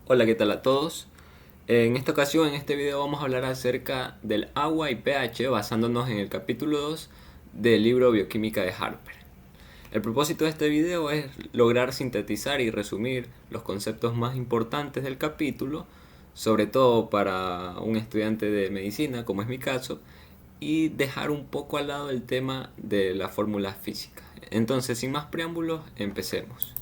Hola, ¿qué tal a todos? En esta ocasión, en este video vamos a hablar acerca del agua y pH basándonos en el capítulo 2 del libro Bioquímica de Harper. El propósito de este video es lograr sintetizar y resumir los conceptos más importantes del capítulo, sobre todo para un estudiante de medicina, como es mi caso, y dejar un poco al lado el tema de las fórmulas físicas. Entonces, sin más preámbulos, empecemos.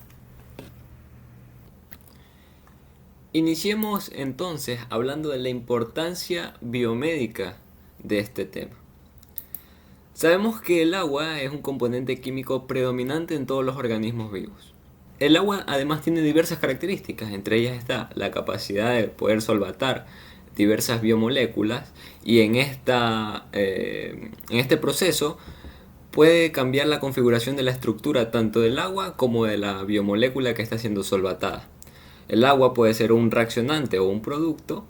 Iniciemos entonces hablando de la importancia biomédica de este tema. Sabemos que el agua es un componente químico predominante en todos los organismos vivos. El agua además tiene diversas características, entre ellas está la capacidad de poder solvatar diversas biomoléculas y en este proceso puede cambiar la configuración de la estructura tanto del agua como de la biomolécula que está siendo solvatada. El agua puede ser un reaccionante o un producto.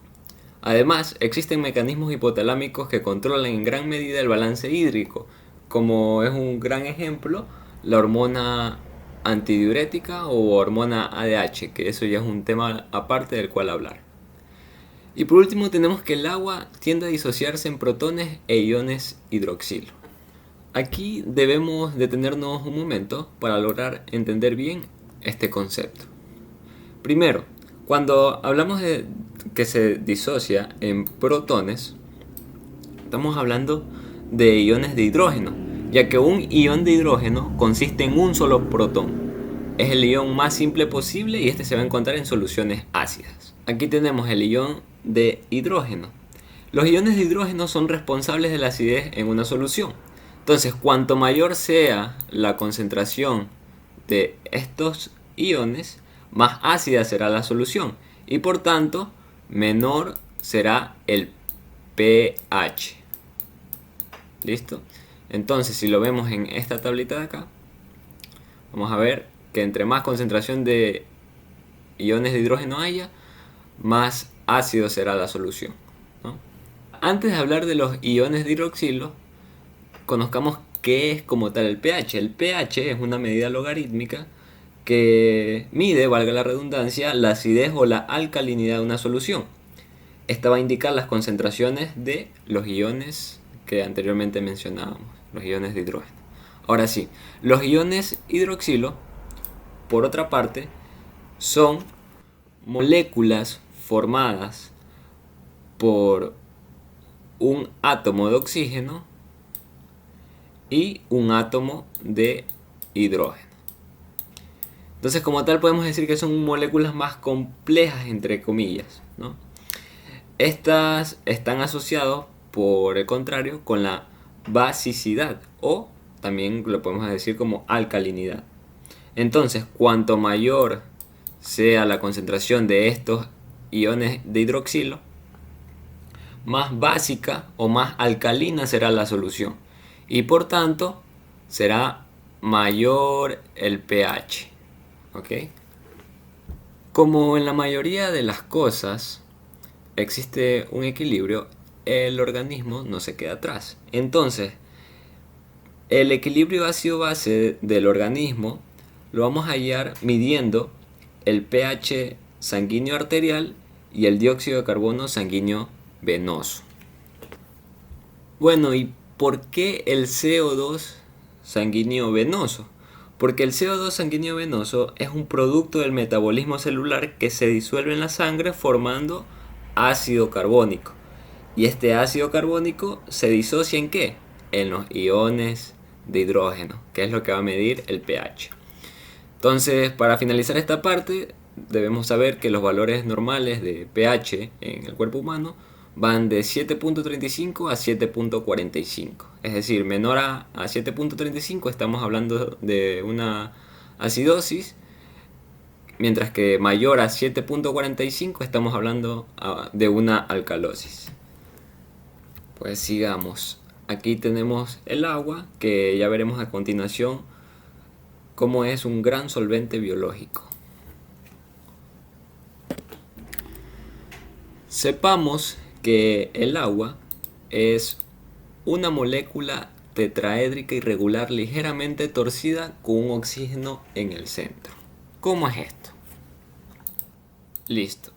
Además, existen mecanismos hipotalámicos que controlan en gran medida el balance hídrico, como es un gran ejemplo la hormona antidiurética o hormona ADH, que eso ya es un tema aparte del cual hablar. Y por último tenemos que el agua tiende a disociarse en protones e iones hidroxilo. Aquí debemos detenernos un momento para lograr entender bien este concepto. Primero, cuando hablamos de que se disocia en protones, estamos hablando de iones de hidrógeno, ya que un ion de hidrógeno consiste en un solo protón. Es el ion más simple posible y este se va a encontrar en soluciones ácidas. Aquí tenemos el ion de hidrógeno. Los iones de hidrógeno son responsables de la acidez en una solución. Entonces, cuanto mayor sea la concentración de estos iones, más ácida será la solución y por tanto menor será el pH. ¿Listo? Entonces, si lo vemos en esta tablita de acá, vamos a ver que entre más concentración de iones de hidrógeno haya, más ácido será la solución, ¿no? Antes de hablar de los iones de hidroxilo, conozcamos qué es como tal el pH. El pH es una medida logarítmica que mide, valga la redundancia, la acidez o la alcalinidad de una solución. Esta va a indicar las concentraciones de los iones que anteriormente mencionábamos, los iones de hidrógeno. Ahora sí, los iones hidroxilo, por otra parte, son moléculas formadas por un átomo de oxígeno y un átomo de hidrógeno. Entonces, como tal, podemos decir que son moléculas más complejas, entre comillas, ¿no? Estas están asociadas, por el contrario, con la basicidad o también lo podemos decir como alcalinidad. Entonces, cuanto mayor sea la concentración de estos iones de hidroxilo, más básica o más alcalina será la solución y por tanto será mayor el pH. ¿Ok? Como en la mayoría de las cosas existe un equilibrio, el organismo no se queda atrás. Entonces, el equilibrio ácido-base del organismo lo vamos a hallar midiendo el pH sanguíneo arterial y el dióxido de carbono sanguíneo venoso. Bueno, ¿y por qué el CO2 sanguíneo venoso? Porque el CO2 sanguíneo venoso es un producto del metabolismo celular que se disuelve en la sangre formando ácido carbónico. Y este ácido carbónico se disocia ¿en qué? En los iones de hidrógeno, que es lo que va a medir el pH. Entonces, para finalizar esta parte, debemos saber que los valores normales de pH en el cuerpo humano van de 7.35 a 7.45. Es decir, menor a 7.35 estamos hablando de una acidosis, mientras que mayor a 7.45 estamos hablando de una alcalosis. Pues sigamos. Aquí tenemos el agua, que ya veremos a continuación cómo es un gran solvente biológico. Sepamos que el agua es una molécula tetraédrica irregular ligeramente torcida con un oxígeno en el centro. ¿Cómo es esto? Listo.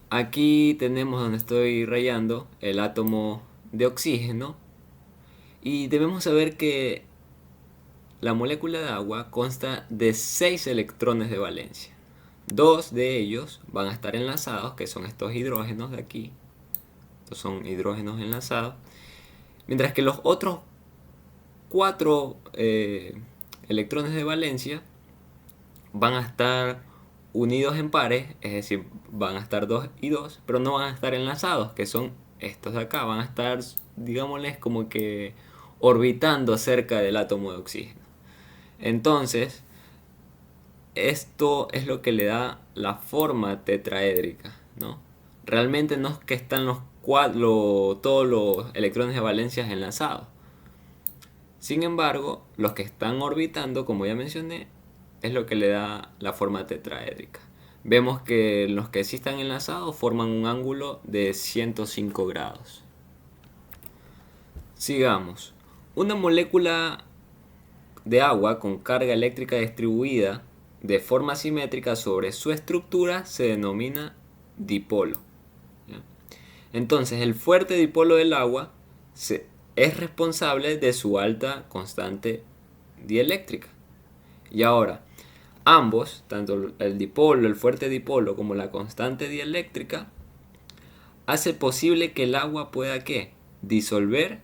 Aquí tenemos donde estoy rayando el átomo de oxígeno y debemos saber que la molécula de agua consta de 6 electrones de valencia. Dos de ellos van a estar enlazados, que son estos hidrógenos de aquí. Estos son hidrógenos enlazados. Mientras que los otros 4 electrones de valencia van a estar unidos en pares, es decir, van a estar 2 y 2, pero no van a estar enlazados, que son estos de acá. Van a estar, digámosles, como que orbitando cerca del átomo de oxígeno. Entonces, esto es lo que le da la forma tetraédrica, ¿no? Realmente no es que están todos los electrones de valencia enlazados. Sin embargo, los que están orbitando, como ya mencioné, es lo que le da la forma tetraédrica. Vemos que los que sí están enlazados forman un ángulo de 105 grados. Sigamos. Una molécula de agua con carga eléctrica distribuida de forma simétrica sobre su estructura se denomina dipolo. ¿Ya? Entonces, el fuerte dipolo del agua es responsable de su alta constante dieléctrica. Y ahora, ambos, tanto el dipolo, el fuerte dipolo, como la constante dieléctrica, hace posible que el agua pueda ¿qué? Disolver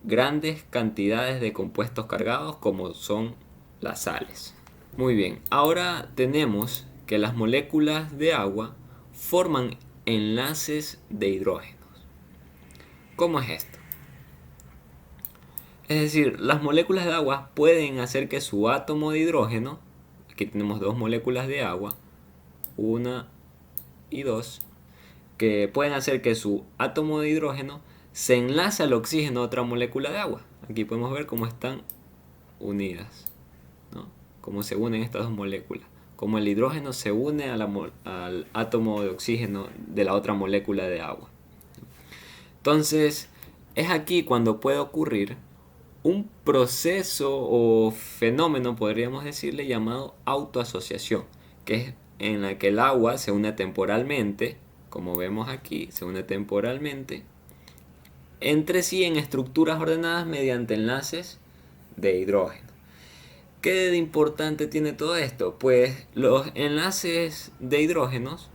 grandes cantidades de compuestos cargados como son las sales. Muy bien, ahora tenemos que las moléculas de agua forman enlaces de hidrógenos. ¿Cómo es esto? Es decir, las moléculas de agua pueden hacer que su átomo de hidrógeno, aquí tenemos dos moléculas de agua, una y dos, que pueden hacer que su átomo de hidrógeno se enlace al oxígeno a otra molécula de agua. Aquí podemos ver cómo están unidas, ¿no? Cómo se unen estas dos moléculas. Cómo el hidrógeno se une al átomo de oxígeno de la otra molécula de agua. Entonces, es aquí cuando puede ocurrir un proceso o fenómeno, podríamos decirle, llamado autoasociación, que es en la que el agua se une temporalmente, como vemos aquí, se une temporalmente entre sí en estructuras ordenadas mediante enlaces de hidrógeno. ¿Qué de importante tiene todo esto? Pues los enlaces de hidrógenos,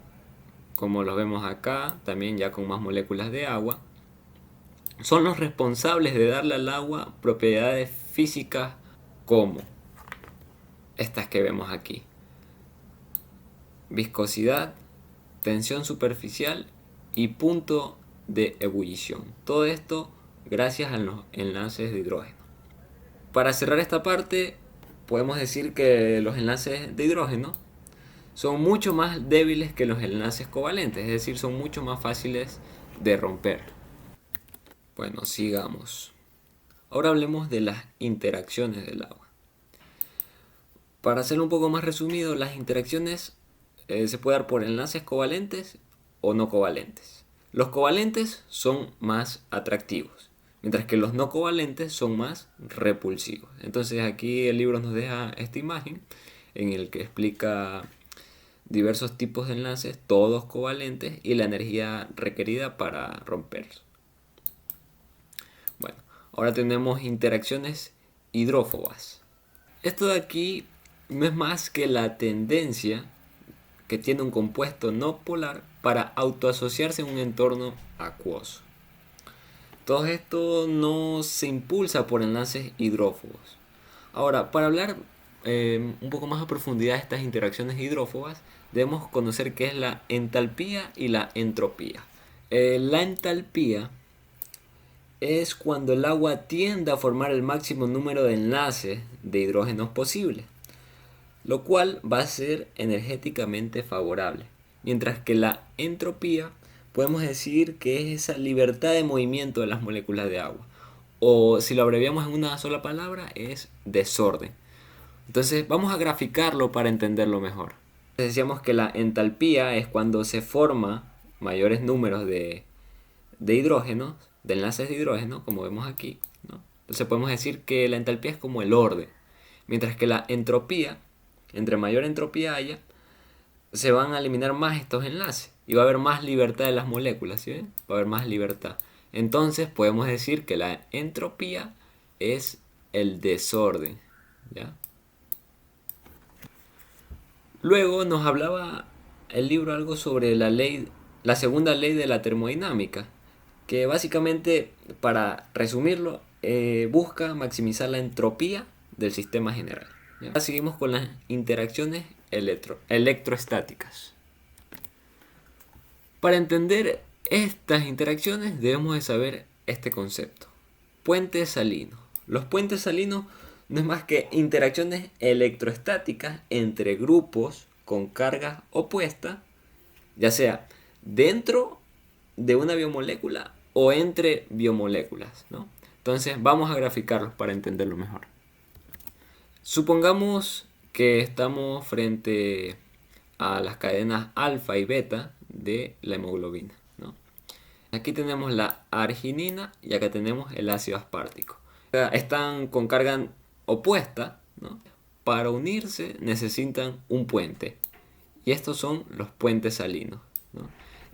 como los vemos acá, también ya con más moléculas de agua, son los responsables de darle al agua propiedades físicas como estas que vemos aquí: viscosidad, tensión superficial y punto de ebullición. Todo esto gracias a los enlaces de hidrógeno. Para cerrar esta parte, podemos decir que los enlaces de hidrógeno son mucho más débiles que los enlaces covalentes, es decir, son mucho más fáciles de romper. Bueno, sigamos. Ahora hablemos de las interacciones del agua. Para hacerlo un poco más resumido, las interacciones se puede dar por enlaces covalentes o no covalentes. Los covalentes son más atractivos, mientras que los no covalentes son más repulsivos. Entonces aquí el libro nos deja esta imagen en el que explica diversos tipos de enlaces, todos covalentes, y la energía requerida para romperlos. Bueno, ahora tenemos interacciones hidrófobas. Esto de aquí no es más que la tendencia que tiene un compuesto no polar para autoasociarse en un entorno acuoso. Todo esto no se impulsa por enlaces hidrófobos. Ahora, para hablar un poco más a profundidad de estas interacciones hidrófobas, debemos conocer qué es la entalpía y la entropía. La entalpía es cuando el agua tiende a formar el máximo número de enlaces de hidrógenos posible, lo cual va a ser energéticamente favorable. Mientras que la entropía podemos decir que es esa libertad de movimiento de las moléculas de agua. O si lo abreviamos en una sola palabra, es desorden. Entonces vamos a graficarlo para entenderlo mejor. Decíamos que la entalpía es cuando se forma mayores números de hidrógenos, de enlaces de hidrógeno, como vemos aquí, ¿no? Entonces podemos decir que la entalpía es como el orden. Mientras que la entropía, entre mayor entropía haya, se van a eliminar más estos enlaces y va a haber más libertad de las moléculas, ¿sí ven? Va a haber más libertad. Entonces podemos decir que la entropía es el desorden, ¿ya? Luego nos hablaba el libro algo sobre la segunda ley de la termodinámica, que básicamente, para resumirlo, busca maximizar la entropía del sistema general. ¿Ya? Ahora seguimos con las interacciones electroestáticas. Para entender estas interacciones debemos de saber este concepto: puente salino. Los puentes salinos no es más que interacciones electroestáticas entre grupos con cargas opuestas, ya sea dentro de una biomolécula o entre biomoléculas, ¿no? Entonces vamos a graficarlos para entenderlo mejor. Supongamos que estamos frente a las cadenas alfa y beta de la hemoglobina, ¿no? Aquí tenemos la arginina y acá tenemos el ácido aspartico. Están con carga opuesta, ¿no? Para unirse necesitan un puente. Y estos son los puentes salinos, ¿no?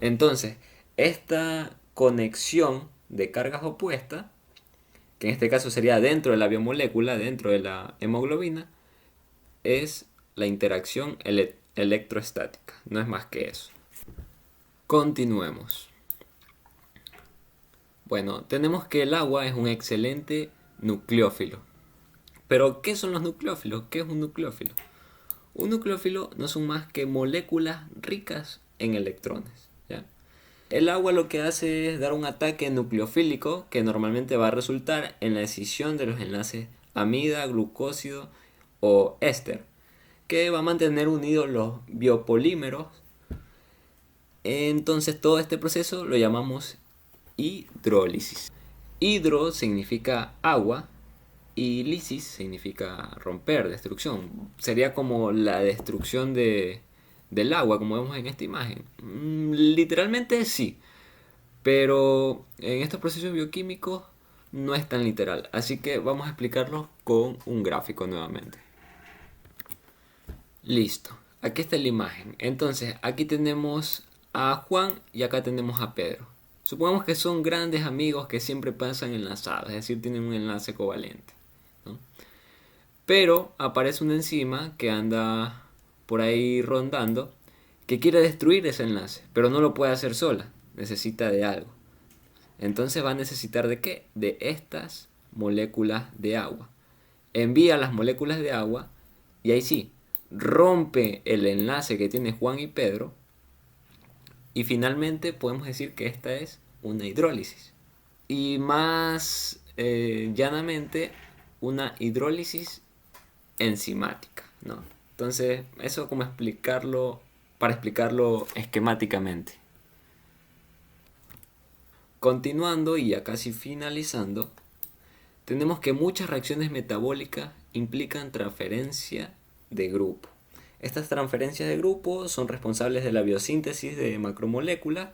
Entonces, esta conexión de cargas opuestas, que en este caso sería dentro de la biomolécula, dentro de la hemoglobina, es la interacción electroestática. No es más que eso. Continuemos. Bueno, tenemos que el agua es un excelente nucleófilo. Pero, ¿qué son los nucleófilos? ¿Qué es un nucleófilo? Un nucleófilo no son más que moléculas ricas en electrones, ¿ya? El agua lo que hace es dar un ataque nucleofílico que normalmente va a resultar en la escisión de los enlaces amida, glucósido o éster, que va a mantener unidos los biopolímeros. Entonces todo este proceso lo llamamos hidrólisis. Hidro significa agua y lisis significa romper, destrucción. Sería como la destrucción del agua, como vemos en esta imagen. Literalmente sí, pero en estos procesos bioquímicos no es tan literal. Así que vamos a explicarlo con un gráfico nuevamente. Listo, aquí está la imagen. Entonces aquí tenemos a Juan y acá tenemos a Pedro. Supongamos que son grandes amigos que siempre pasan enlazados, es decir, tienen un enlace covalente, ¿no? Pero aparece una enzima que anda por ahí rondando, que quiere destruir ese enlace, pero no lo puede hacer sola, necesita de algo. Entonces va a necesitar ¿de qué? De estas moléculas de agua. Envía las moléculas de agua y ahí sí, rompe el enlace que tiene Juan y Pedro. Y finalmente podemos decir que esta es una hidrólisis. Y más llanamente, una hidrólisis enzimática, ¿no? Entonces, eso como explicarlo, para explicarlo esquemáticamente. Continuando y ya casi finalizando, tenemos que muchas reacciones metabólicas implican transferencia de grupo. Estas transferencias de grupo son responsables de la biosíntesis de macromoléculas,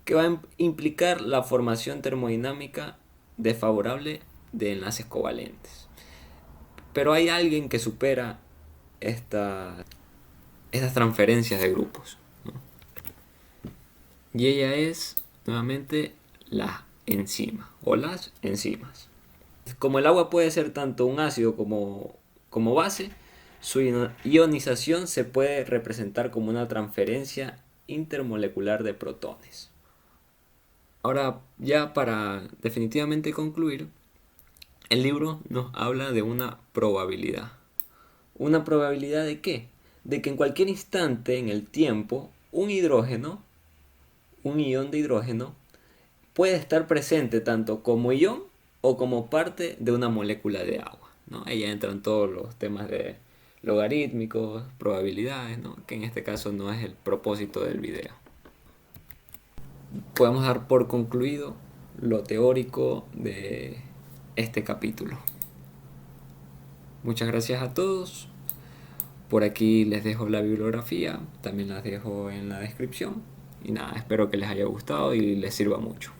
que va a implicar la formación termodinámica desfavorable de enlaces covalentes. Pero hay alguien que supera estas transferencias de grupos, ¿no? Y ella es, nuevamente, la enzima o las enzimas. Como el agua puede ser tanto un ácido como base, su ionización se puede representar como una transferencia intermolecular de protones. Ahora, ya para definitivamente concluir, el libro nos habla de una probabilidad. ¿Una probabilidad de qué? De que en cualquier instante en el tiempo, un ión de hidrógeno, puede estar presente tanto como ión o como parte de una molécula de agua, ¿no? Ahí entran todos los temas de logarítmicos, probabilidades, ¿no? Que en este caso no es el propósito del video. Podemos dar por concluido lo teórico de este capítulo. Muchas gracias a todos. Por aquí les dejo la bibliografía, también las dejo en la descripción. Y nada, espero que les haya gustado y les sirva mucho.